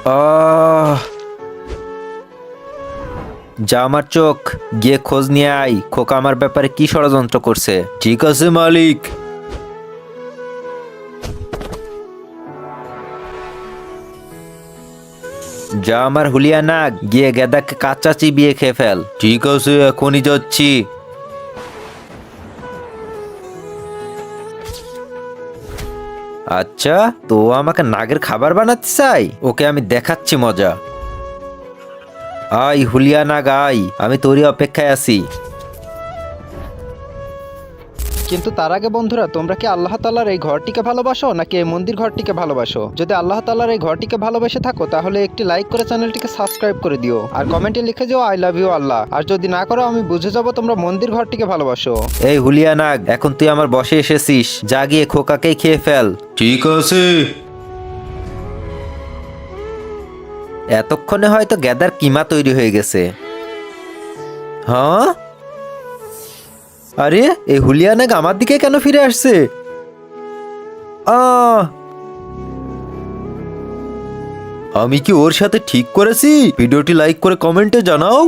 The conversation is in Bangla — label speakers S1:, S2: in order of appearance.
S1: আহ যা আমার চোখ, গিয়ে খোঁজ নিয়ে আয় খোকা আমার ব্যাপারে কি ষড়যন্ত্র করছে। ঠিক আছে মালিক। যা আমার হুলিয়া নাগ, গিয়ে গেদাকে কাঁচা চিবিয়ে খেয়ে ফেল। ঠিক আছে, এখনই যাচ্ছি। আচ্ছা, তো আমাকে নাগের খাবার বানাতে চাই, ওকে আমি দেখাচ্ছি মজা। আয় হুলিয়া নাগ আয়, আমি তোরই অপেক্ষায় আছি।
S2: কিন্তু তার আগে বন্ধুরা, তোমরা কি আল্লাহ তাআলার এই ঘরটিকে ভালোবাসো নাকি এই মন্দির ঘরটিকে ভালোবাসো? যদি আল্লাহ তাআলার এই ঘরটিকে ভালোবেসে থাকো তাহলে একটি লাইক করে চ্যানেলটিকে সাবস্ক্রাইব করে দিও, আর কমেন্টে লিখে যাও আই লাভ ইউ আল্লাহ। আর যদি না করো আমি বুঝে যাব তোমরা মন্দির ঘরটিকে ভালোবাসো।
S1: এই হুলিয়া নাগ, এখন তুই আমার বসে এসেছিস, যা গিয়ে খোকাকেই খেয়ে ফেল। ঠিক আছে। এতক্ষণে হয়তো গেদার কিমা তৈরি হয়ে গেছে। হ্যাঁ, আরে এই হুলিয়া নাগ আমার দিকে কেন ফিরে আসছে? আহ আমি কি ওর সাথে ঠিক করেছি? ভিডিওটি লাইক করে কমেন্টে জানাও।